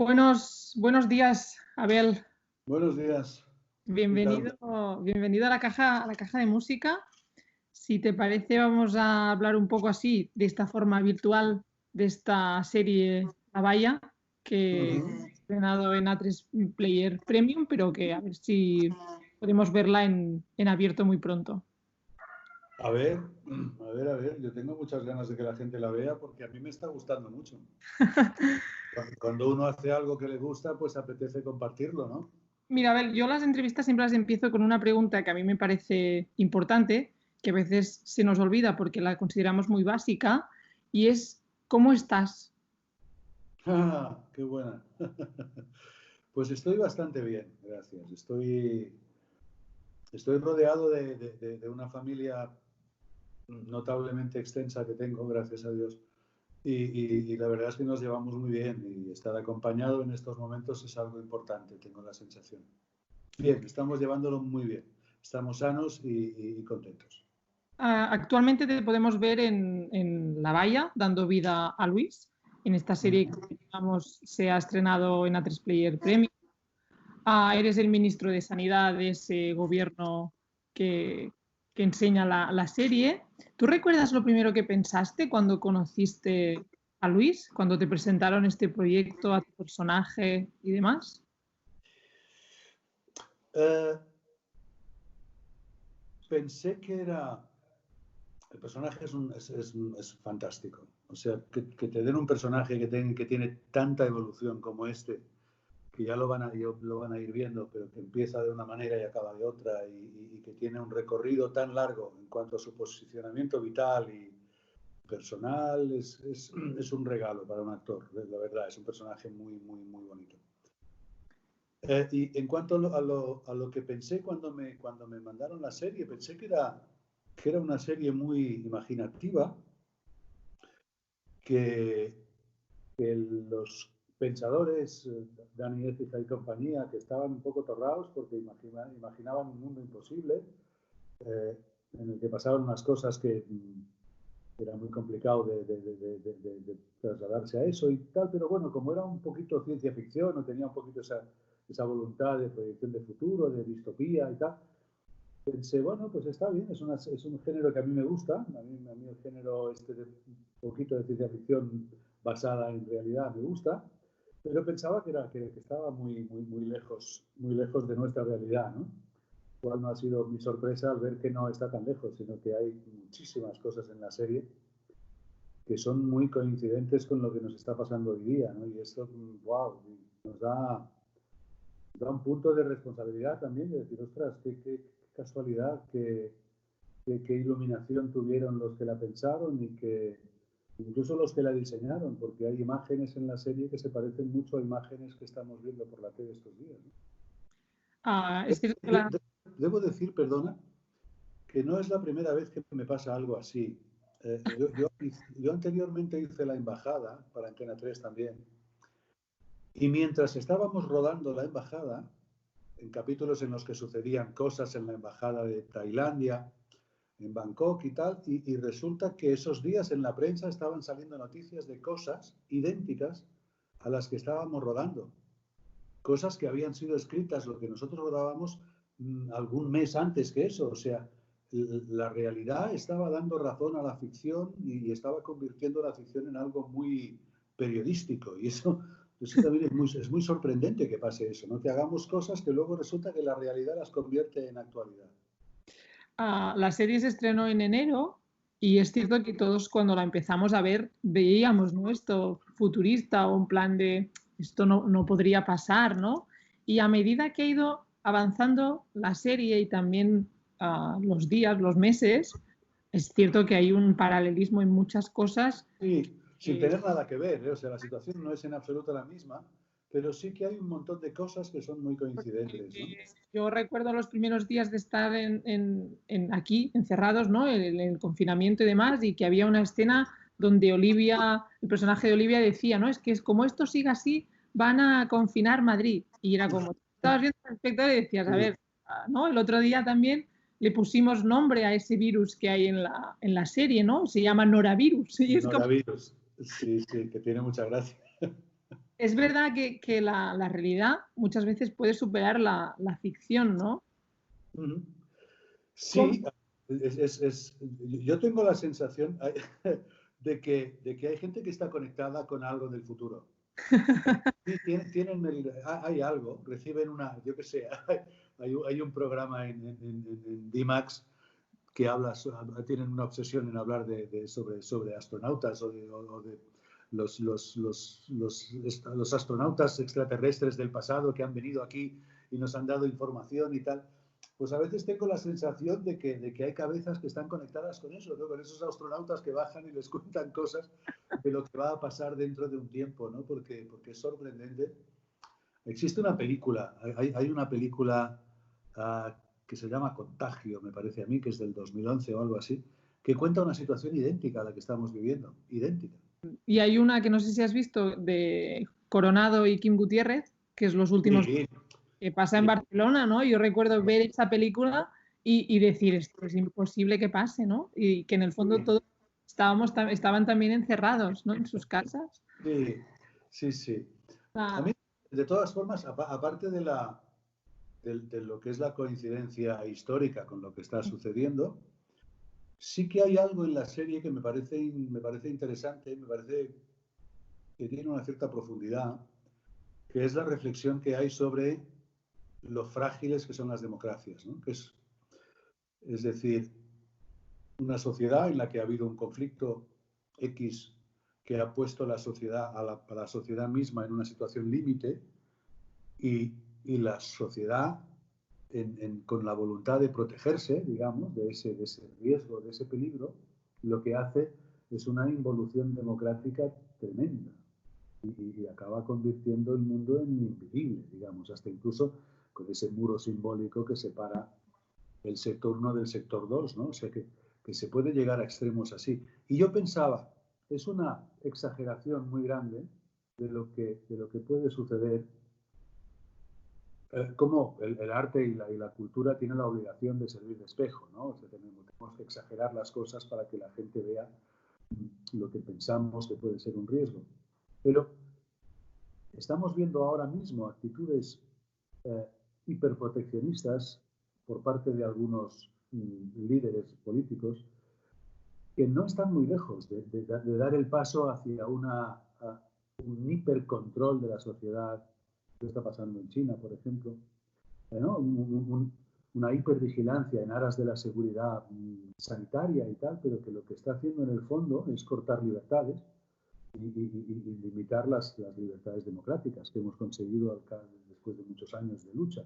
Buenos días, Abel. Buenos días. Bienvenido a la caja de música. Si te parece, vamos a hablar un poco así, de esta forma virtual, de esta serie La Valla, que he estrenado en A3 Player Premium, pero que a ver si podemos verla en abierto muy pronto. A ver, yo tengo muchas ganas de que la gente la vea porque a mí me está gustando mucho. Cuando uno hace algo que le gusta, pues apetece compartirlo, ¿no? Mira, Abel, yo las entrevistas siempre las empiezo con una pregunta que a mí me parece importante, que a veces se nos olvida porque la consideramos muy básica, y es ¿cómo estás? ¡Ah, qué buena! Pues estoy bastante bien, gracias. Estoy rodeado de una familia notablemente extensa que tengo, gracias a Dios. Y la verdad es que nos llevamos muy bien y estar acompañado en estos momentos es algo importante, tengo la sensación. Bien, estamos llevándolo muy bien. Estamos sanos y contentos. Actualmente te podemos ver en La Valla, dando vida a Luis, en esta serie que digamos, se ha estrenado en A3 Player Premium. Eres el ministro de Sanidad de ese gobierno que enseña la serie. ¿Tú recuerdas lo primero que pensaste cuando conociste a Luis, cuando te presentaron este proyecto, a tu personaje y demás? Pensé que era... El personaje es fantástico. O sea, que te den un personaje que tiene tanta evolución como este, que ya lo van a ir viendo, pero que empieza de una manera y acaba de otra, y que tiene un recorrido tan largo en cuanto a su posicionamiento vital y personal, es un regalo para un actor, la verdad, es un personaje muy, muy, muy bonito. Y en cuanto a lo que pensé cuando me mandaron la serie, pensé que era una serie muy imaginativa, que los pensadores, Dani Écija y compañía, que estaban un poco torrados porque imaginaban un mundo imposible, en el que pasaban unas cosas que era muy complicado de trasladarse a eso y tal, pero bueno, como era un poquito ciencia ficción, o tenía un poquito esa voluntad de proyección de futuro, de distopía y tal, pensé, bueno, pues está bien, es un género que a mí me gusta, a mí el género de un poquito de ciencia ficción basada en realidad me gusta, pero pensaba que estaba muy, muy, muy lejos de nuestra realidad, ¿no? Cual no ha sido mi sorpresa al ver que no está tan lejos, sino que hay muchísimas cosas en la serie que son muy coincidentes con lo que nos está pasando hoy día, ¿no? Y esto, wow, nos da un punto de responsabilidad también, de decir, ostras, qué casualidad, qué iluminación tuvieron los que la pensaron y que incluso los que la diseñaron, porque hay imágenes en la serie que se parecen mucho a imágenes que estamos viendo por la tele estos días, ¿no? Es cierto que Debo decir, perdona, que no es la primera vez que me pasa algo así. Yo anteriormente hice la embajada para Antena 3 también, y mientras estábamos rodando la embajada, en capítulos en los que sucedían cosas en la embajada de Tailandia, en Bangkok y tal, y resulta que esos días en la prensa estaban saliendo noticias de cosas idénticas a las que estábamos rodando. Cosas que habían sido escritas, lo que nosotros rodábamos algún mes antes que eso. O sea, la realidad estaba dando razón a la ficción y estaba convirtiendo la ficción en algo muy periodístico. Y eso también es muy sorprendente que pase eso, ¿no? Que hagamos cosas que luego resulta que la realidad las convierte en actualidad. la serie se estrenó en enero y es cierto que todos cuando la empezamos a ver veíamos, ¿no?, esto futurista o un plan de esto no podría pasar, ¿no? Y a medida que ha ido avanzando la serie y también los días, los meses, es cierto que hay un paralelismo en muchas cosas. Sí, sin tener nada que ver, ¿eh? O sea, la situación no es en absoluto la misma, pero sí que hay un montón de cosas que son muy coincidentes, ¿no? Yo recuerdo los primeros días de estar aquí, encerrados, ¿no?, en el confinamiento y demás, y que había una escena donde Olivia, el personaje de Olivia decía, ¿no?, es como esto siga así, van a confinar Madrid. Y era como, estabas viendo el espectador y decías, a ver, ¿no? El otro día también le pusimos nombre a ese virus que hay en la serie, ¿no? Se llama Noravirus. Y es como... Noravirus, sí, que tiene mucha gracia. Es verdad que la realidad muchas veces puede superar la ficción, ¿no? Sí, yo tengo la sensación de que hay gente que está conectada con algo del futuro. Hay algo, reciben yo qué sé, hay un programa en D-Max que tienen una obsesión en hablar sobre astronautas o de los astronautas extraterrestres del pasado que han venido aquí y nos han dado información y tal. Pues a veces tengo la sensación de que hay cabezas que están conectadas con eso, ¿no? Con esos astronautas que bajan y les cuentan cosas de lo que va a pasar dentro de un tiempo, ¿no? Porque es sorprendente. Existe una película, hay una película que se llama Contagio, me parece a mí, que es del 2011 o algo así, que cuenta una situación idéntica a la que estamos viviendo, idéntica. Y hay una que no sé si has visto de Coronado y Kim Gutiérrez, que es los últimos Sí, que pasa en Barcelona, ¿no? Yo recuerdo ver esa película y decir, esto es imposible que pase, ¿no? Y que en el fondo todos estaban también encerrados, ¿no? En sus casas. Sí. A mí, de todas formas, aparte de lo que es la coincidencia histórica con lo que está sucediendo, sí que hay algo en la serie que me parece interesante, me parece que tiene una cierta profundidad, que es la reflexión que hay sobre lo frágiles que son las democracias, ¿no? Es decir, una sociedad en la que ha habido un conflicto X que ha puesto la sociedad a la sociedad misma en una situación límite y la sociedad con la voluntad de protegerse, digamos, de ese riesgo, de ese peligro, lo que hace es una involución democrática tremenda y acaba convirtiendo el mundo en invivible, digamos, hasta incluso con ese muro simbólico que separa el sector 1 del sector 2, ¿no? O sea que se puede llegar a extremos así. Y yo pensaba, es una exageración muy grande de lo que puede suceder, cómo el arte y la cultura tienen la obligación de servir de espejo, ¿no? O sea, tenemos que exagerar las cosas para que la gente vea lo que pensamos que puede ser un riesgo. Pero estamos viendo ahora mismo actitudes hiperproteccionistas por parte de algunos líderes políticos que no están muy lejos de dar el paso hacia un hipercontrol de la sociedad. ¿Qué está pasando en China, por ejemplo? ¿No? Una hipervigilancia en aras de la seguridad sanitaria y tal, pero que lo que está haciendo en el fondo es cortar libertades y limitar las libertades democráticas que hemos conseguido después de muchos años de lucha.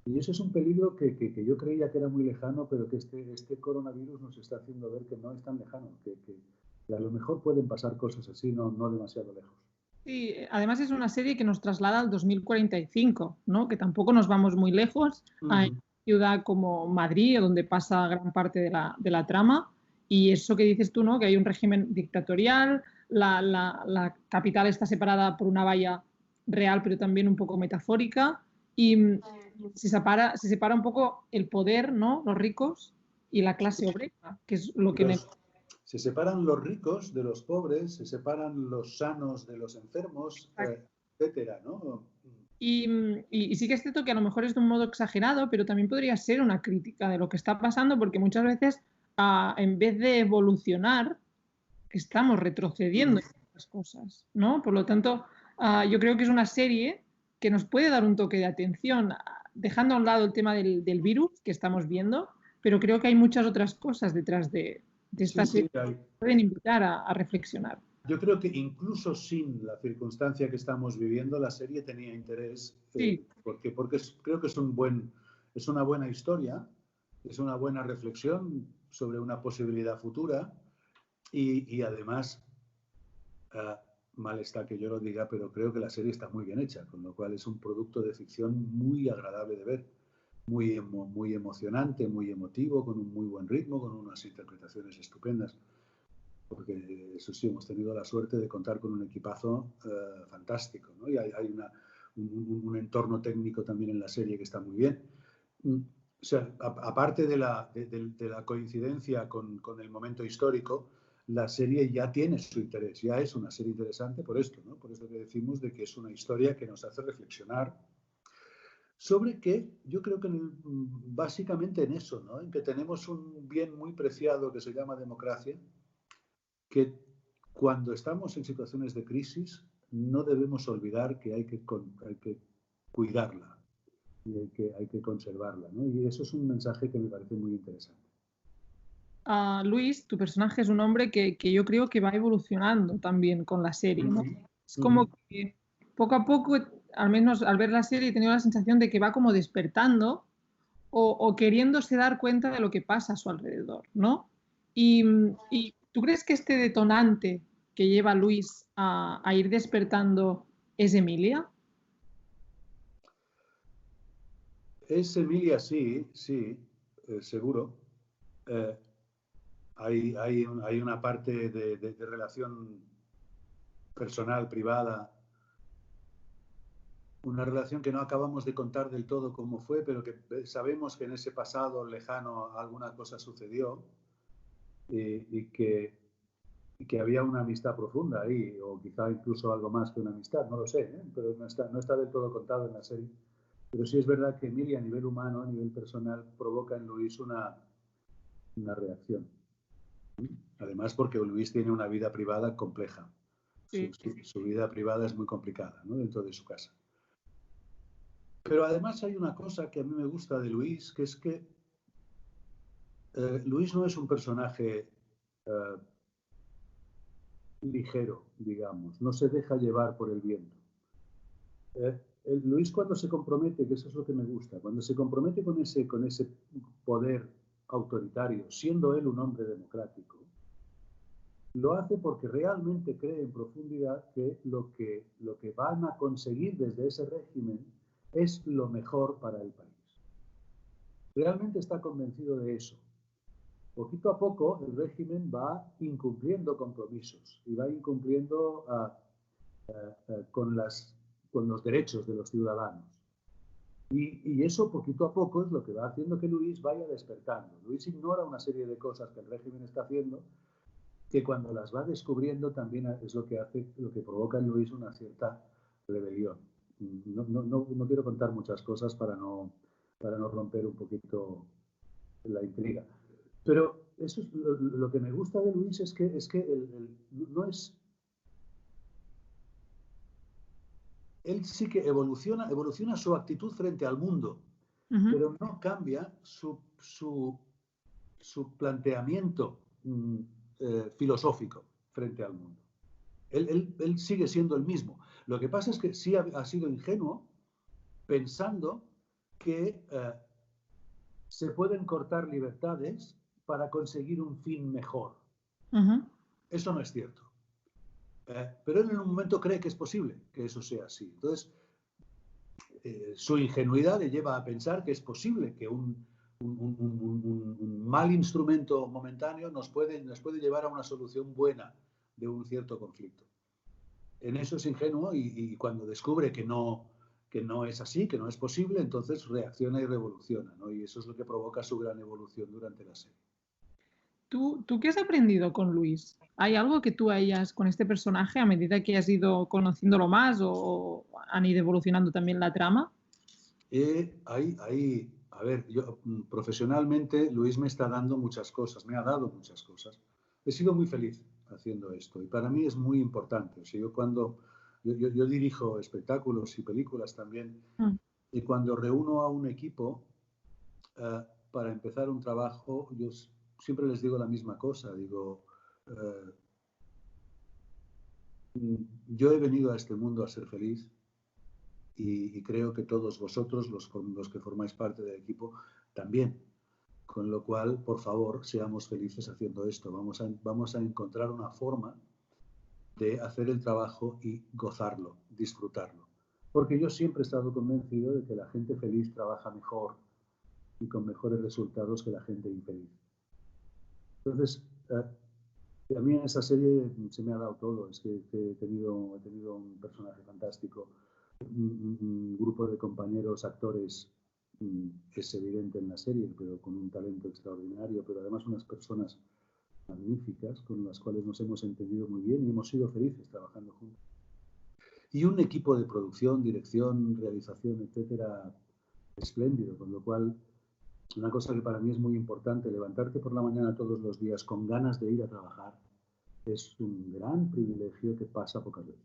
Y eso es un peligro que yo creía que era muy lejano, pero que este coronavirus nos está haciendo ver que no es tan lejano, que a lo mejor pueden pasar cosas así, no demasiado lejos. Sí, además es una serie que nos traslada al 2045, ¿no? Que tampoco nos vamos muy lejos, a una ciudad como Madrid, donde pasa gran parte de la trama. Y eso que dices tú, ¿no? Que hay un régimen dictatorial, la capital está separada por una valla real, pero también un poco metafórica. Y se separa un poco el poder, ¿no? Los ricos y la clase obrera, que es lo que... Se separan los ricos de los pobres, se separan los sanos de los enfermos, etcétera, ¿no? Y sí que es cierto que a lo mejor es de un modo exagerado, pero también podría ser una crítica de lo que está pasando, porque muchas veces, en vez de evolucionar, estamos retrocediendo en las cosas, ¿no? Por lo tanto, yo creo que es una serie que nos puede dar un toque de atención, dejando a un lado el tema del virus que estamos viendo, pero creo que hay muchas otras cosas detrás de esta serie que pueden invitar a reflexionar. Yo creo que incluso sin la circunstancia que estamos viviendo, la serie tenía interés, porque creo que es una buena historia, es una buena reflexión sobre una posibilidad futura y además, mal está que yo lo diga, pero creo que la serie está muy bien hecha, con lo cual es un producto de ficción muy agradable de ver, muy emocionante, muy emotivo, con un muy buen ritmo, con unas interpretaciones estupendas. Porque eso sí, hemos tenido la suerte de contar con un equipazo fantástico, ¿no? Y hay un entorno técnico también en la serie que está muy bien. O sea, aparte de la coincidencia con el momento histórico, la serie ya tiene su interés, ya es una serie interesante por esto, ¿no? Por eso que decimos de que es una historia que nos hace reflexionar sobre que yo creo que básicamente en eso, ¿no? En que tenemos un bien muy preciado que se llama democracia, que cuando estamos en situaciones de crisis no debemos olvidar que hay que cuidarla y hay que conservarla, ¿no? Y eso es un mensaje que me parece muy interesante. Luis, tu personaje es un hombre que yo creo que va evolucionando también con la serie, ¿no? Es como que poco a poco, al menos al ver la serie, he tenido la sensación de que va como despertando o queriéndose dar cuenta de lo que pasa a su alrededor, ¿no? Y ¿tú crees que este detonante que lleva a Luis a ir despertando es Emilia? Es Emilia, sí, seguro. Hay una parte de relación personal, privada, una relación que no acabamos de contar del todo cómo fue, pero que sabemos que en ese pasado lejano alguna cosa sucedió y que había una amistad profunda ahí, o quizá incluso algo más que una amistad, no lo sé, ¿eh? Pero no está del todo contado en la serie. Pero sí es verdad que Emilia a nivel humano, a nivel personal, provoca en Luis una reacción. Además porque Luis tiene una vida privada compleja. Sí. Su vida privada es muy complicada, ¿no? Dentro de su casa. Pero además hay una cosa que a mí me gusta de Luis, que es que Luis no es un personaje ligero, digamos, no se deja llevar por el viento. Luis cuando se compromete, que eso es lo que me gusta, cuando se compromete con ese poder autoritario, siendo él un hombre democrático, lo hace porque realmente cree en profundidad que lo que van a conseguir desde ese régimen es lo mejor para el país. Realmente está convencido de eso. Poquito a poco el régimen va incumpliendo compromisos y va incumpliendo con los derechos de los ciudadanos. Y eso poquito a poco es lo que va haciendo que Luis vaya despertando. Luis ignora una serie de cosas que el régimen está haciendo, que cuando las va descubriendo también es lo que provoca en Luis una cierta rebelión. No quiero contar muchas cosas para no romper un poquito la intriga. Pero eso es lo que me gusta de Luis es que no es. Él sí que evoluciona su actitud frente al mundo, pero no cambia su planteamiento filosófico frente al mundo. Él sigue siendo el mismo. Lo que pasa es que sí ha sido ingenuo pensando que se pueden cortar libertades para conseguir un fin mejor. Eso no es cierto. Pero él en un momento cree que es posible que eso sea así. Entonces, su ingenuidad le lleva a pensar que es posible que un mal instrumento momentáneo nos puede llevar a una solución buena de un cierto conflicto. En eso es ingenuo y cuando descubre que no es así, que no es posible, entonces reacciona y revoluciona, ¿no? Y eso es lo que provoca su gran evolución durante la serie. ¿Tú qué has aprendido con Luis? ¿Hay algo que tú hayas con este personaje a medida que has ido conociéndolo más o han ido evolucionando también la trama? A ver, yo profesionalmente Luis me está dando muchas cosas, me ha dado muchas cosas. He sido muy feliz haciendo esto y para mí es muy importante. O sea, yo dirijo espectáculos y películas también y cuando reúno a un equipo para empezar un trabajo, yo siempre les digo la misma cosa. Digo, yo he venido a este mundo a ser feliz y creo que todos vosotros, los que formáis parte del equipo, también. Con lo cual, por favor, seamos felices haciendo esto. Vamos a encontrar una forma de hacer el trabajo y gozarlo, disfrutarlo. Porque yo siempre he estado convencido de que la gente feliz trabaja mejor y con mejores resultados que la gente infeliz. Entonces, a mí en esa serie se me ha dado todo. Es que he tenido un personaje fantástico, un grupo de compañeros actores, es evidente en la serie, pero con un talento extraordinario, pero además unas personas magníficas con las cuales nos hemos entendido muy bien y hemos sido felices trabajando juntos. Y un equipo de producción, dirección, realización, etcétera, espléndido, con lo cual una cosa que para mí es muy importante, levantarte por la mañana todos los días con ganas de ir a trabajar, es un gran privilegio que pasa pocas veces.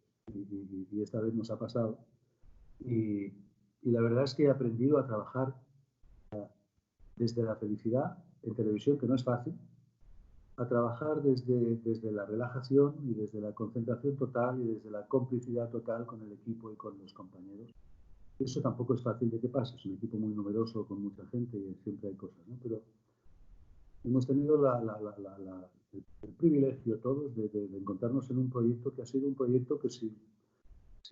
Y esta vez nos ha pasado. Y la verdad es que he aprendido a trabajar desde la felicidad en televisión, que no es fácil, a trabajar desde la relajación y desde la concentración total y desde la complicidad total con el equipo y con los compañeros. Eso tampoco es fácil de que pase, es un equipo muy numeroso con mucha gente y siempre hay cosas, ¿no? Pero hemos tenido el privilegio todos de encontrarnos en un proyecto que ha sido un proyecto que si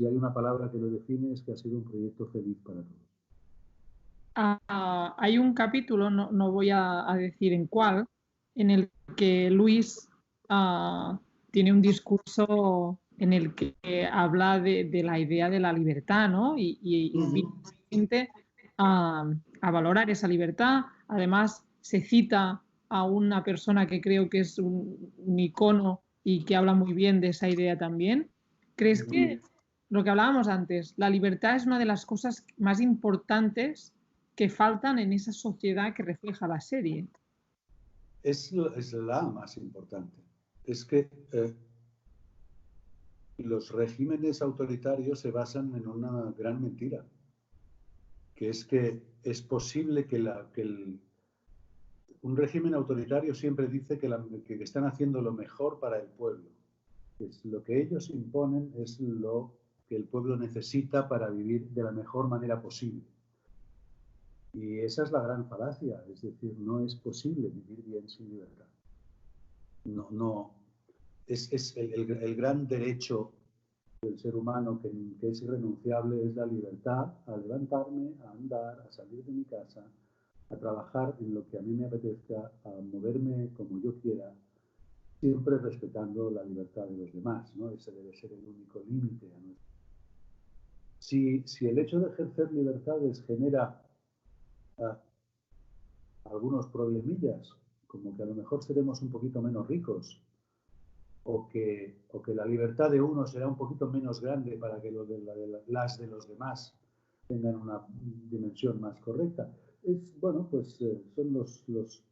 hay una palabra que lo define es que ha sido un proyecto feliz para todos. Hay un capítulo, no voy a decir en cuál, en el que Luis tiene un discurso en el que habla de la idea de la libertad, ¿no? Y invita a la gente a valorar esa libertad. Además, se cita a una persona que creo que es un icono y que habla muy bien de esa idea también. ¿Crees que lo que hablábamos antes, la libertad es una de las cosas más importantes que faltan en esa sociedad que refleja la serie? Es la más importante. Es que los regímenes autoritarios se basan en una gran mentira, que es que es posible que un régimen autoritario siempre dice que están haciendo lo mejor para el pueblo. Es lo que ellos imponen es lo que el pueblo necesita para vivir de la mejor manera posible. Y esa es la gran falacia, es decir, no es posible vivir bien sin libertad. No. Es el gran derecho del ser humano que es irrenunciable, es la libertad a levantarme, a andar, a salir de mi casa, a trabajar en lo que a mí me apetezca, a moverme como yo quiera, siempre respetando la libertad de los demás, ¿no? Ese debe ser el único límite a nuestro. Si el hecho de ejercer libertades genera algunos problemillas, como que a lo mejor seremos un poquito menos ricos, o que la libertad de uno será un poquito menos grande para que las de los demás tengan una dimensión más correcta. Bueno, pues son los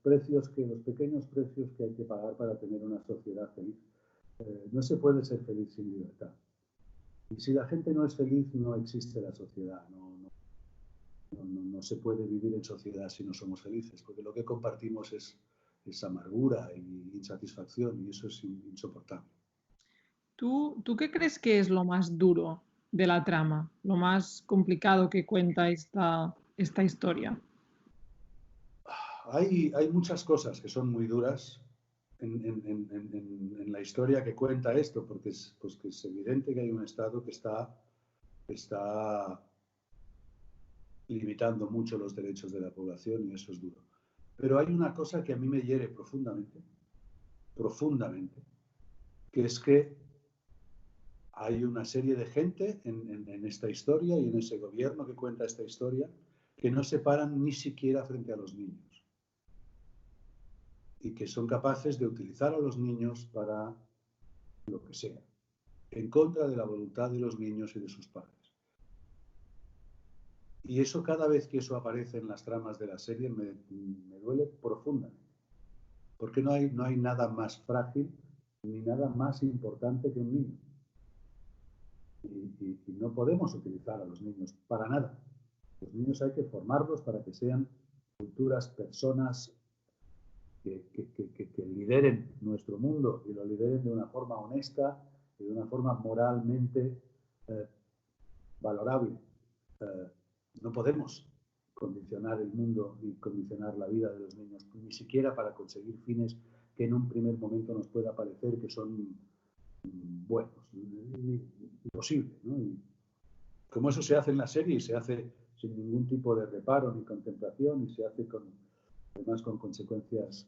precios los pequeños precios que hay que pagar para tener una sociedad feliz. No se puede ser feliz sin libertad. Y si la gente no es feliz, no existe la sociedad. No se puede vivir en sociedad si no somos felices, porque lo que compartimos es amargura y insatisfacción, y eso es insoportable. ¿Tú qué crees que es lo más duro de la trama, lo más complicado que cuenta esta historia? Hay muchas cosas que son muy duras en la historia que cuenta esto, porque que es evidente que hay un Estado que está limitando mucho los derechos de la población, y eso es duro. Pero hay una cosa que a mí me hiere profundamente, que es que hay una serie de gente en esta historia y en ese gobierno que cuenta esta historia que no se paran ni siquiera frente a los niños y que son capaces de utilizar a los niños para lo que sea, en contra de la voluntad de los niños y de sus padres. Y eso, cada vez que eso aparece en las tramas de la serie, me duele profundamente, porque no hay nada más frágil ni nada más importante que un niño. Y no podemos utilizar a los niños para nada. Los niños hay que formarlos para que sean futuras personas que lideren nuestro mundo y lo lideren de una forma honesta y de una forma moralmente valorable. No podemos condicionar el mundo y condicionar la vida de los niños, ni siquiera para conseguir fines que en un primer momento nos pueda parecer que son buenos. Imposible, ¿no? Y como eso se hace en la serie y se hace sin ningún tipo de reparo ni contemplación y se hace además con consecuencias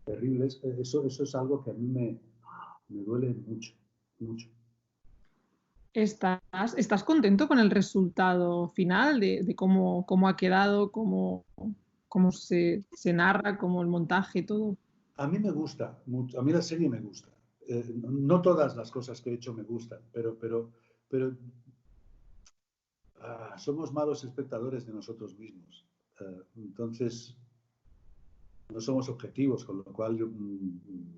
terribles, eso es algo que a mí me duele mucho, mucho. ¿Estás contento con el resultado final de cómo ha quedado, cómo se narra, cómo el montaje, todo? A mí me gusta mucho, a mí la serie me gusta. No todas las cosas que he hecho me gustan, pero somos malos espectadores de nosotros mismos. Entonces, no somos objetivos, con lo cual,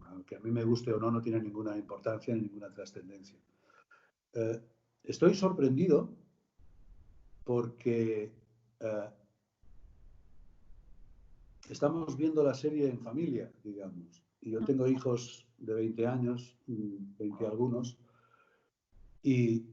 aunque a mí me guste o no, no tiene ninguna importancia ni ninguna trascendencia. Estoy sorprendido porque estamos viendo la serie en familia, digamos. Y yo tengo hijos de 20 años, 20 algunos, y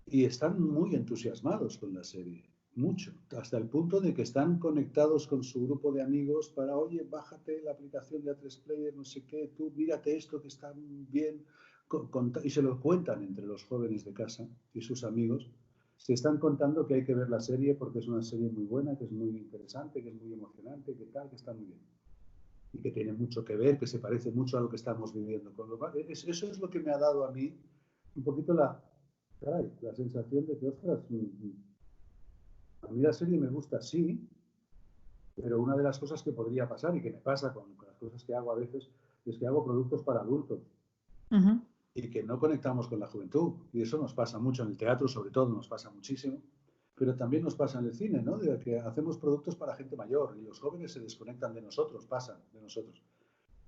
están muy entusiasmados con la serie, mucho, hasta el punto de que están conectados con su grupo de amigos para, oye, bájate la aplicación de A3 Player, no sé qué, tú mírate esto que está bien, y se lo cuentan entre los jóvenes de casa y sus amigos. Se están contando que hay que ver la serie porque es una serie muy buena, que es muy interesante, que es muy emocionante, que tal, que está muy bien. Y que tiene mucho que ver, que se parece mucho a lo que estamos viviendo. Con lo cual, eso es lo que me ha dado a mí un poquito la sensación de que, ostras, a mí la serie me gusta, sí, pero una de las cosas que podría pasar y que me pasa con las cosas que hago a veces es que hago productos para adultos. Uh-huh. Y que no conectamos con la juventud. Y eso nos pasa mucho en el teatro, sobre todo, nos pasa muchísimo. Pero también nos pasa en el cine, ¿no? De que hacemos productos para gente mayor y los jóvenes se desconectan de nosotros, pasan de nosotros.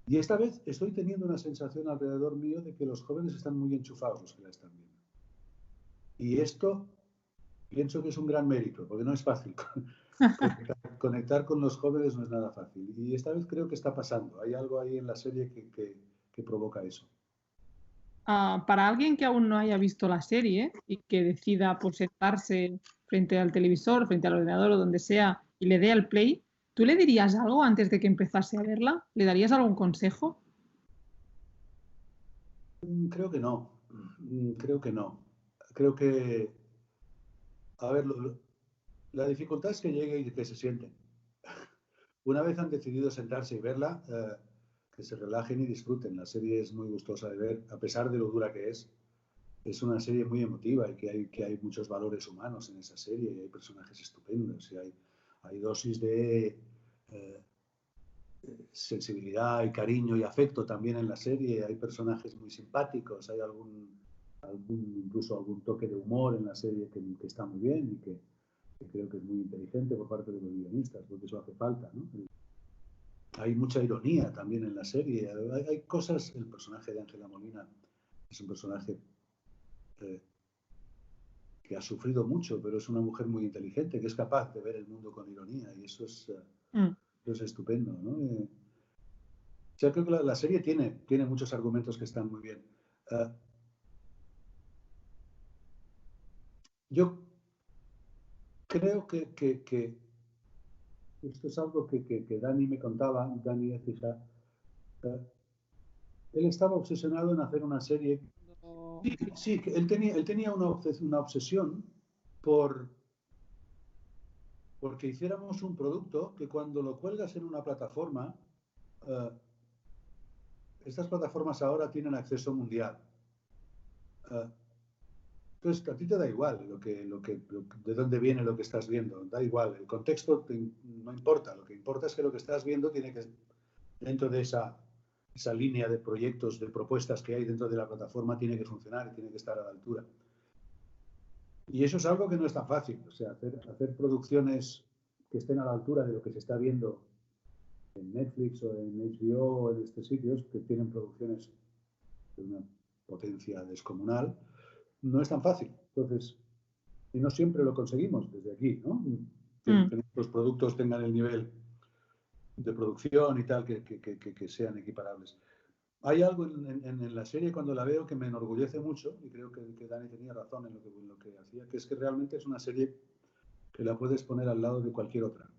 Y esta vez estoy teniendo una sensación alrededor mío de que los jóvenes están muy enchufados los que la están viendo. Y esto pienso que es un gran mérito, porque no es fácil. Conectar con los jóvenes no es nada fácil. Y esta vez creo que está pasando. Hay algo ahí en la serie que provoca eso. Para alguien que aún no haya visto la serie y que decida por sentarse frente al televisor, frente al ordenador o donde sea y le dé al play, ¿tú le dirías algo antes de que empezase a verla? ¿Le darías algún consejo? Creo que no. Creo que no. Creo que, a ver, la dificultad es que llegue y que se sienten. Una vez han decidido sentarse y verla, que se relajen y disfruten. La serie es muy gustosa de ver, a pesar de lo dura que es. Es una serie muy emotiva y que hay muchos valores humanos en esa serie y hay personajes estupendos y hay dosis de sensibilidad y cariño y afecto también en la serie. Hay personajes muy simpáticos, hay incluso algún toque de humor en la serie que está muy bien y que creo que es muy inteligente por parte de los guionistas, porque eso hace falta, ¿no? Hay mucha ironía también en la serie. Hay cosas, el personaje de Ángela Molina es un personaje que ha sufrido mucho, pero es una mujer muy inteligente, que es capaz de ver el mundo con ironía y eso es estupendo, ¿no? O sea, creo que la serie tiene muchos argumentos que están muy bien. Yo creo que esto es algo que Dani me contaba, Dani Ecija. Él estaba obsesionado en hacer una serie. Sí, que él tenía una obsesión porque hiciéramos un producto que cuando lo cuelgas en una plataforma, estas plataformas ahora tienen acceso mundial. Entonces, a ti te da igual de dónde viene lo que estás viendo, da igual, el contexto no importa, lo que importa es que lo que estás viendo tiene que, dentro de esa línea de proyectos, de propuestas que hay dentro de la plataforma, tiene que funcionar y tiene que estar a la altura. Y eso es algo que no es tan fácil, o sea, hacer producciones que estén a la altura de lo que se está viendo en Netflix o en HBO o en estos sitios que tienen producciones de una potencia descomunal, no es tan fácil. Entonces, y no siempre lo conseguimos desde aquí, ¿no? Que los productos tengan el nivel de producción y tal, que sean equiparables. Hay algo en la serie cuando la veo que me enorgullece mucho, y creo que Dani tenía razón en lo que hacía, que es que realmente es una serie que la puedes poner al lado de cualquier otra.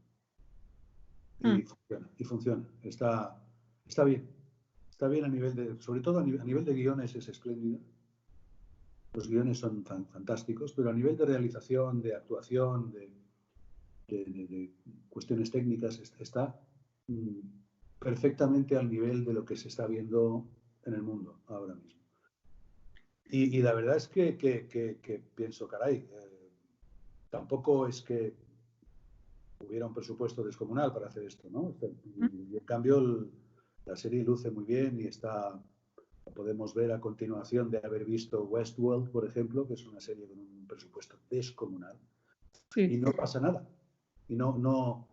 Y funciona. Está bien. Está bien a nivel de, sobre todo a nivel de guiones es espléndida. Los guiones son fantásticos, pero a nivel de realización, de actuación, de cuestiones técnicas, está perfectamente al nivel de lo que se está viendo en el mundo ahora mismo. Y la verdad es que pienso, caray, tampoco es que hubiera un presupuesto descomunal para hacer esto, ¿no? Y en cambio La serie luce muy bien y podemos ver a continuación de haber visto Westworld, por ejemplo, que es una serie con un presupuesto descomunal. Sí. Y no pasa nada. Y no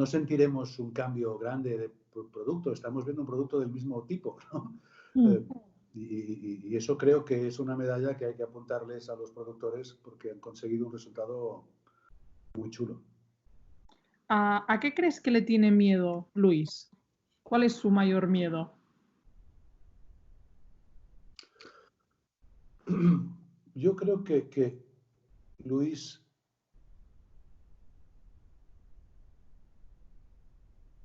sentiremos un cambio grande de producto. Estamos viendo un producto del mismo tipo, ¿no? Y eso creo que es una medalla que hay que apuntarles a los productores porque han conseguido un resultado muy chulo. ¿A qué crees que le tiene miedo Luis? ¿Cuál es su mayor miedo? Yo creo que Luis,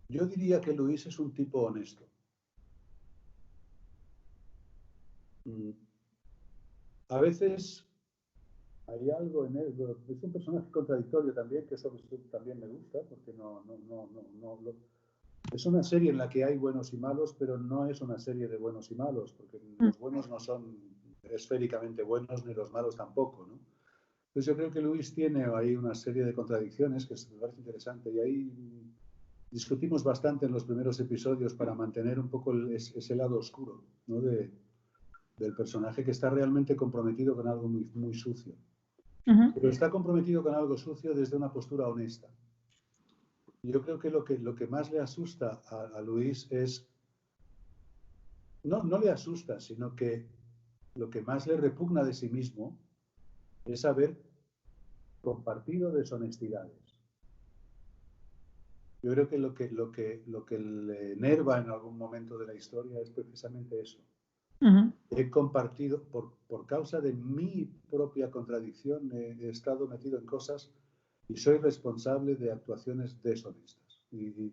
yo diría que Luis es un tipo honesto. A veces hay algo en él, es un personaje contradictorio también, que eso también me gusta, porque es una serie en la que hay buenos y malos, pero no es una serie de buenos y malos, porque los buenos no son esféricamente buenos, ni los malos tampoco, ¿no? Entonces yo creo que Luis tiene ahí una serie de contradicciones que me parece interesante, y ahí discutimos bastante en los primeros episodios para mantener un poco ese lado oscuro, ¿no? del personaje que está realmente comprometido con algo muy, muy sucio. Pero está comprometido con algo sucio desde una postura honesta. Yo creo que lo que más le asusta a Luis es, no le asusta, sino que lo que más le repugna de sí mismo es haber compartido deshonestidades. Yo creo que lo que le enerva en algún momento de la historia es precisamente eso. He compartido, por causa de mi propia contradicción, he estado metido en cosas y soy responsable de actuaciones deshonestas. Y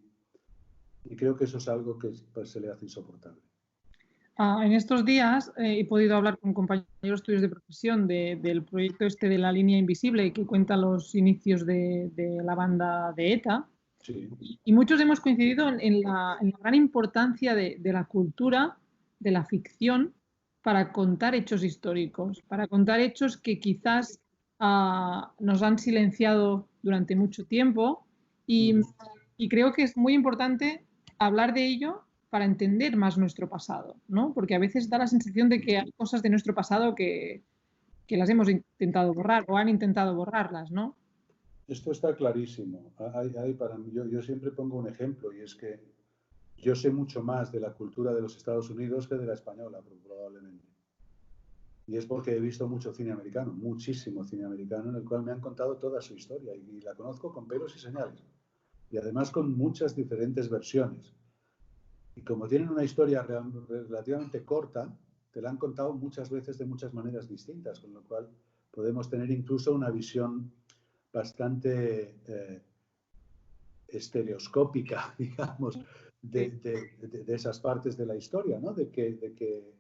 creo que eso es algo que se le hace insoportable. En estos días he podido hablar con compañeros tuyos de profesión del proyecto este de la línea invisible que cuenta los inicios de la banda de ETA. Sí. Y muchos hemos coincidido en la gran importancia de la cultura, de la ficción, para contar hechos históricos, para contar hechos que quizás nos han silenciado durante mucho tiempo. Y creo que es muy importante hablar de ello para entender más nuestro pasado, ¿no? Porque a veces da la sensación de que hay cosas de nuestro pasado que las hemos intentado borrar o han intentado borrarlas, ¿no? Esto está clarísimo. Para mí, yo siempre pongo un ejemplo, y es que yo sé mucho más de la cultura de los Estados Unidos que de la española, probablemente. Y es porque he visto mucho cine americano, muchísimo cine americano, en el cual me han contado toda su historia y la conozco con pelos y señales. Y además con muchas diferentes versiones. Y como tienen una historia relativamente corta, te la han contado muchas veces de muchas maneras distintas, con lo cual podemos tener incluso una visión bastante estereoscópica, digamos, de esas partes de la historia, ¿no? De que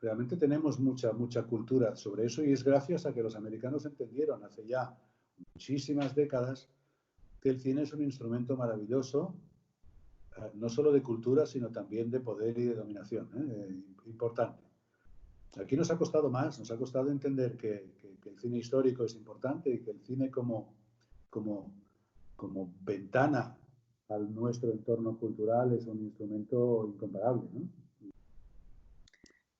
realmente tenemos mucha cultura sobre eso, y es gracias a que los americanos entendieron hace ya muchísimas décadas que el cine es un instrumento maravilloso, no solo de cultura, sino también de poder y de dominación, importante. Aquí nos ha costado más, nos ha costado entender que el cine histórico es importante y que el cine como ventana al nuestro entorno cultural es un instrumento incomparable, ¿no?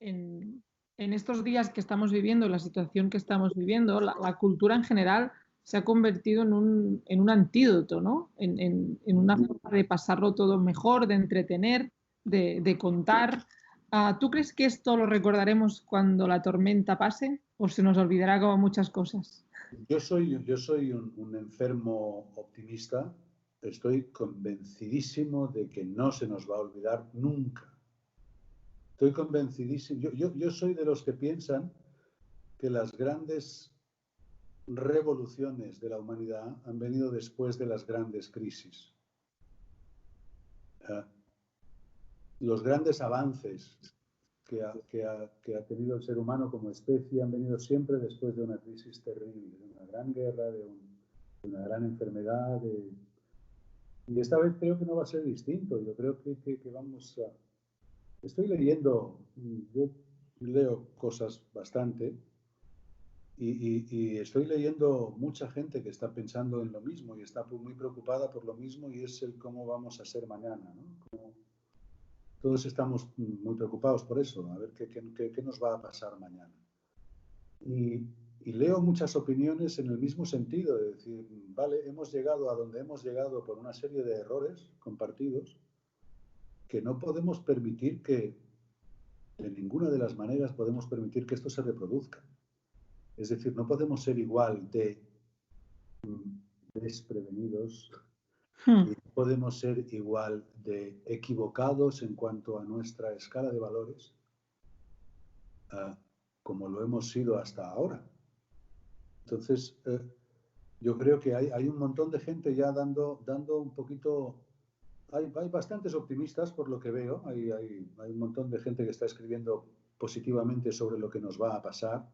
En estos días que estamos viviendo, la situación que estamos viviendo, la cultura en general se ha convertido en un antídoto, ¿no? En una forma de pasarlo todo mejor, de entretener, de contar. ¿Tú crees que esto lo recordaremos cuando la tormenta pase o se nos olvidará como muchas cosas? Yo soy un enfermo optimista. Estoy convencidísimo de que no se nos va a olvidar nunca. Estoy convencidísimo. Yo soy de los que piensan que las grandes revoluciones de la humanidad han venido después de las grandes crisis. Los grandes avances que ha tenido el ser humano como especie han venido siempre después de una crisis terrible, de una gran guerra, de una gran enfermedad. Y esta vez creo que no va a ser distinto. Yo creo que vamos a... Estoy leyendo, yo leo cosas bastante, Y estoy leyendo mucha gente que está pensando en lo mismo y está muy preocupada por lo mismo, y es el cómo vamos a ser mañana, ¿no? Todos estamos muy preocupados por eso, a ver qué nos va a pasar mañana. Y leo muchas opiniones en el mismo sentido, de decir, vale, hemos llegado a donde hemos llegado por una serie de errores compartidos que no podemos permitir que, de ninguna de las maneras podemos permitir que esto se reproduzca. Es decir, no podemos ser igual de desprevenidos y no podemos ser igual de equivocados en cuanto a nuestra escala de valores como lo hemos sido hasta ahora. Entonces, yo creo que hay un montón de gente ya dando un poquito... Hay bastantes optimistas por lo que veo, hay un montón de gente que está escribiendo positivamente sobre lo que nos va a pasar,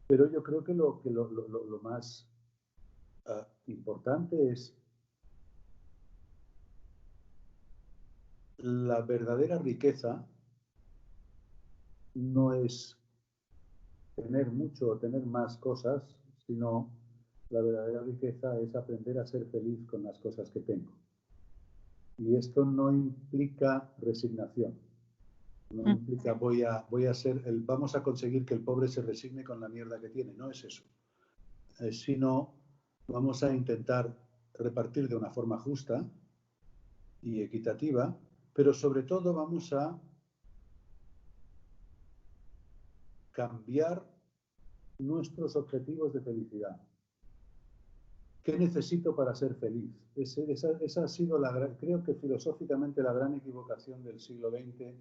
pero yo creo que lo más importante es la verdadera riqueza no es tener mucho o tener más cosas, sino la verdadera riqueza es aprender a ser feliz con las cosas que tengo. Y esto no implica resignación. No implica vamos a conseguir que el pobre se resigne con la mierda que tiene. No es eso. Sino vamos a intentar repartir de una forma justa y equitativa, pero sobre todo vamos a cambiar nuestros objetivos de felicidad. ¿Qué necesito para ser feliz? Esa ha sido, creo que filosóficamente, la gran equivocación del siglo XX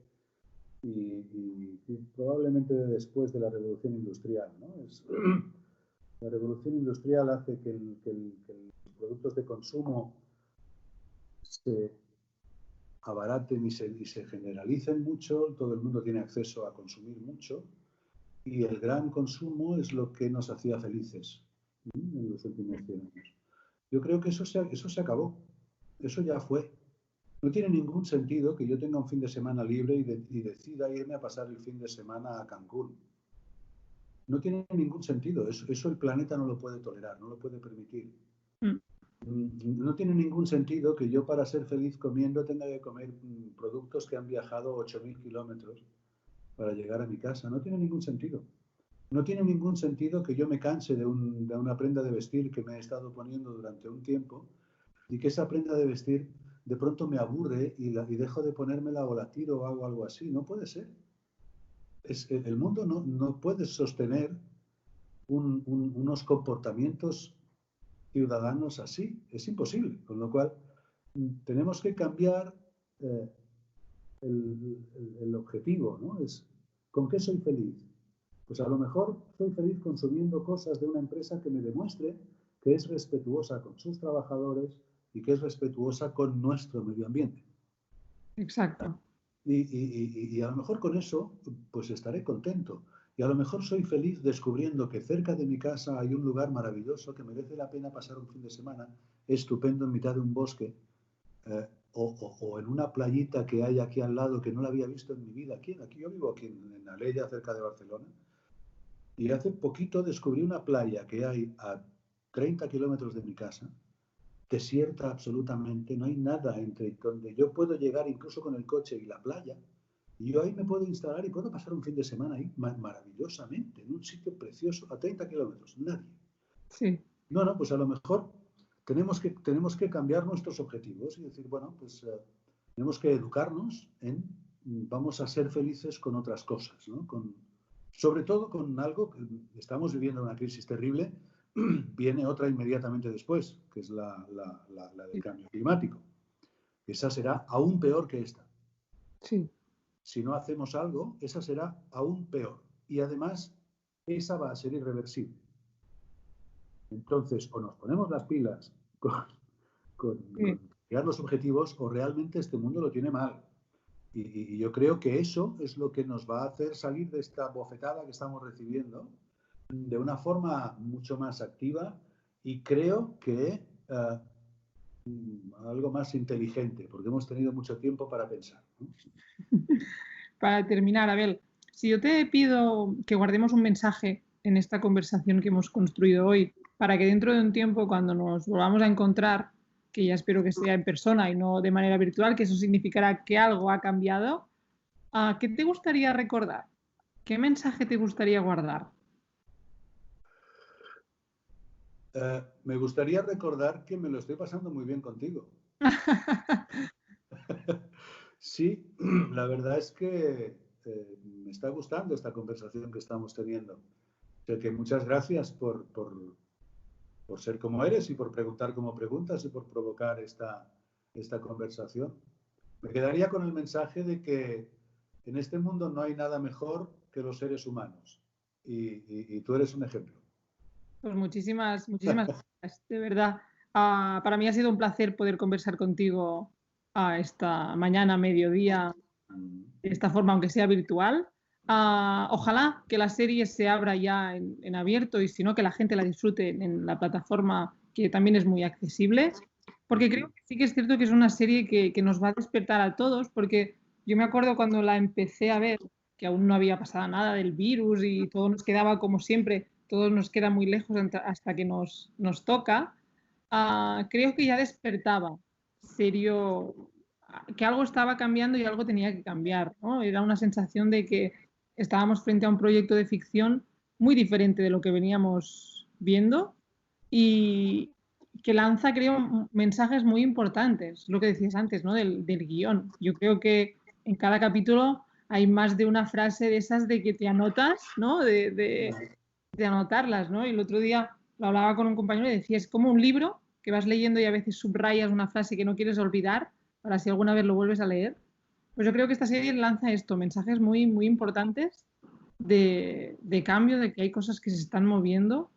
y probablemente después de la Revolución Industrial, ¿no? La Revolución Industrial hace que los productos de consumo se abaraten y se generalicen mucho, todo el mundo tiene acceso a consumir mucho, y el gran consumo es lo que nos hacía felices en los últimos 100 años. Yo creo que eso se acabó, eso ya fue. No tiene ningún sentido que yo tenga un fin de semana libre y decida irme a pasar el fin de semana a Cancún. No tiene ningún sentido, eso el planeta no lo puede tolerar, no lo puede permitir. No tiene ningún sentido que yo, para ser feliz comiendo, tenga que comer productos que han viajado 8.000 kilómetros para llegar a mi casa. No tiene ningún sentido. No tiene ningún sentido que yo me canse de una prenda de vestir que me he estado poniendo durante un tiempo y que esa prenda de vestir de pronto me aburre y dejo de ponérmela o la tiro o hago algo así. No puede ser. El mundo no puede sostener unos comportamientos ciudadanos así. Es imposible. Con lo cual, tenemos que cambiar el objetivo, ¿no? ¿Con qué soy feliz? Pues a lo mejor soy feliz consumiendo cosas de una empresa que me demuestre que es respetuosa con sus trabajadores y que es respetuosa con nuestro medio ambiente. Exacto. Y a lo mejor con eso pues estaré contento. Y a lo mejor soy feliz descubriendo que cerca de mi casa hay un lugar maravilloso que merece la pena pasar un fin de semana estupendo en mitad de un bosque, o en una playita que hay aquí al lado que no la había visto en mi vida. Aquí yo vivo aquí en Alella, cerca de Barcelona. Y hace poquito descubrí una playa que hay a 30 kilómetros de mi casa, desierta absolutamente, no hay nada entre donde yo puedo llegar incluso con el coche y la playa, y yo ahí me puedo instalar y puedo pasar un fin de semana ahí maravillosamente, en un sitio precioso, a 30 kilómetros, nadie. Sí. No, pues a lo mejor tenemos que cambiar nuestros objetivos y decir, bueno, pues tenemos que educarnos en vamos a ser felices con otras cosas, ¿no? Sobre todo con algo que estamos viviendo una crisis terrible, viene otra inmediatamente después, que es la del cambio climático. Esa será aún peor que esta. Sí. Si no hacemos algo, esa será aún peor. Y además, esa va a ser irreversible. Entonces, o nos ponemos las pilas con crear los objetivos, o realmente este mundo lo tiene mal. Y yo creo que eso es lo que nos va a hacer salir de esta bofetada que estamos recibiendo de una forma mucho más activa y creo que algo más inteligente, porque hemos tenido mucho tiempo para pensar, ¿no? Para terminar, Abel, si yo te pido que guardemos un mensaje en esta conversación que hemos construido hoy, para que dentro de un tiempo, cuando nos volvamos a encontrar, que ya espero que sea en persona y no de manera virtual, que eso significará que algo ha cambiado, ¿qué te gustaría recordar? ¿Qué mensaje te gustaría guardar? Me gustaría recordar que me lo estoy pasando muy bien contigo. Sí, la verdad es que me está gustando esta conversación que estamos teniendo. O sea que muchas gracias por ser como eres y por preguntar como preguntas y por provocar esta conversación. Me quedaría con el mensaje de que en este mundo no hay nada mejor que los seres humanos. Y tú eres un ejemplo. Pues muchísimas gracias, de verdad. Para mí ha sido un placer poder conversar contigo esta mañana, mediodía, de esta forma, aunque sea virtual. Ojalá que la serie se abra ya en abierto y si no, que la gente la disfrute en la plataforma que también es muy accesible, porque creo que sí que es cierto que es una serie que nos va a despertar a todos, porque yo me acuerdo cuando la empecé a ver, que aún no había pasado nada del virus y todo nos quedaba como siempre, todo nos queda muy lejos hasta que nos toca. Creo que ya despertaba serio que algo estaba cambiando y algo tenía que cambiar, ¿no? Era una sensación de que estábamos frente a un proyecto de ficción muy diferente de lo que veníamos viendo y que lanza, creo, mensajes muy importantes, lo que decías antes, ¿no? Del guión. Yo creo que en cada capítulo hay más de una frase de esas de que te anotas, ¿no? De anotarlas, ¿no? Y el otro día lo hablaba con un compañero y decía, es como un libro que vas leyendo y a veces subrayas una frase que no quieres olvidar para si alguna vez lo vuelves a leer. Pues yo creo que esta serie lanza esto, mensajes muy importantes de cambio, de que hay cosas que se están moviendo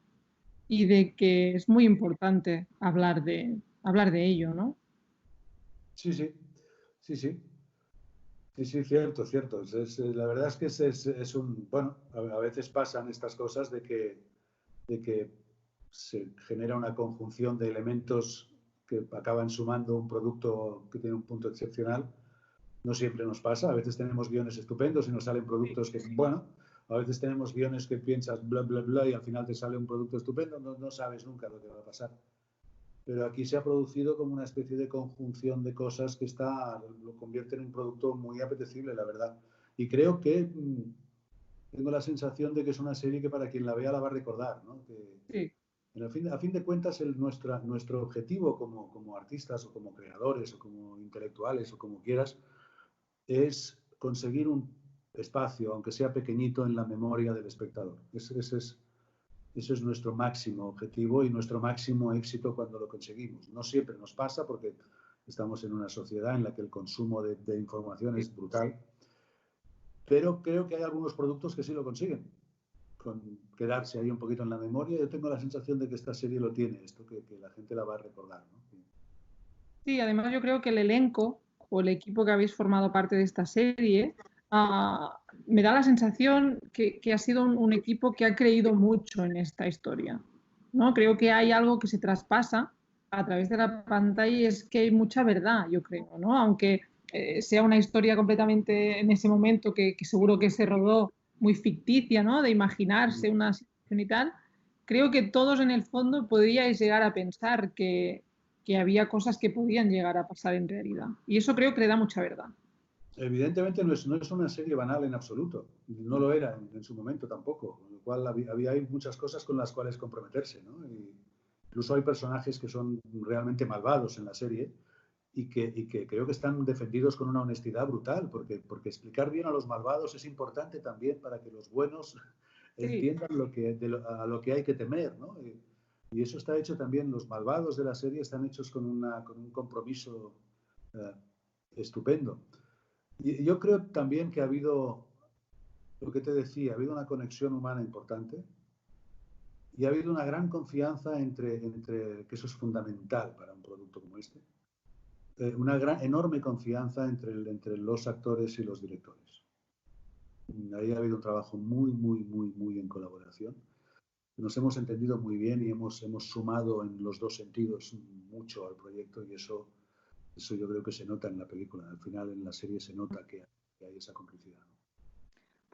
y de que es muy importante hablar de ello, ¿no? Sí, sí, sí, sí. Sí, sí, cierto, cierto. La verdad es que es un... Bueno, a veces pasan estas cosas de que se genera una conjunción de elementos que acaban sumando un producto que tiene un punto excepcional. No siempre nos pasa. A veces tenemos guiones estupendos y nos salen productos que, bueno, a veces tenemos guiones que piensas bla, bla, bla y al final te sale un producto estupendo. No sabes nunca lo que va a pasar. Pero aquí se ha producido como una especie de conjunción de cosas que lo convierte en un producto muy apetecible, la verdad. Y creo que tengo la sensación de que es una serie que para quien la vea la va a recordar, ¿no? Sí, A fin de cuentas, nuestro objetivo como artistas o como creadores o como intelectuales o como quieras es conseguir un espacio, aunque sea pequeñito, en la memoria del espectador. Eso es nuestro máximo objetivo y nuestro máximo éxito cuando lo conseguimos. No siempre nos pasa porque estamos en una sociedad en la que el consumo de información es brutal, pero creo que hay algunos productos que sí lo consiguen, con quedarse ahí un poquito en la memoria. Yo tengo la sensación de que esta serie lo tiene, esto que la gente la va a recordar, ¿no? sí, además yo creo que el elenco o el equipo que habéis formado parte de esta serie me da la sensación que ha sido un equipo que ha creído mucho en esta historia, ¿no? Creo que hay algo que se traspasa a través de la pantalla y es que hay mucha verdad, yo creo, ¿no? Aunque sea una historia completamente en ese momento que seguro que se rodó muy ficticia, ¿no? De imaginarse una situación y tal, creo que todos en el fondo podríais llegar a pensar que había cosas que podían llegar a pasar en realidad. Y eso creo que le da mucha verdad. Evidentemente no es una serie banal en absoluto, no lo era en su momento tampoco, con lo cual hay muchas cosas con las cuales comprometerse, ¿no? Y incluso hay personajes que son realmente malvados en la serie y que creo que están defendidos con una honestidad brutal, porque explicar bien a los malvados es importante también para que los buenos Sí, entiendan a lo que hay que temer, ¿no? Y eso está hecho también, los malvados de la serie están hechos con un compromiso eh, estupendo. Y yo creo también que ha habido, lo que te decía, ha habido una conexión humana importante y ha habido una gran confianza que eso es fundamental para un producto como este, una enorme confianza entre los actores y los directores. Ahí ha habido un trabajo muy en colaboración. Nos hemos entendido muy bien y hemos sumado en los dos sentidos mucho al proyecto y eso yo creo que se nota en la película. Al final en la serie se nota que hay esa complicidad.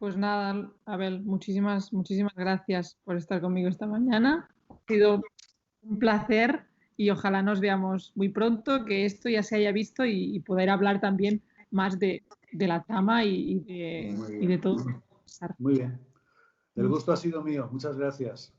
Pues nada, Abel, muchísimas gracias por estar conmigo esta mañana. Ha sido un placer y ojalá nos veamos muy pronto, que esto ya se haya visto y poder hablar también más de la trama y de todo. Muy bien. El gusto ha sido mío. Muchas gracias.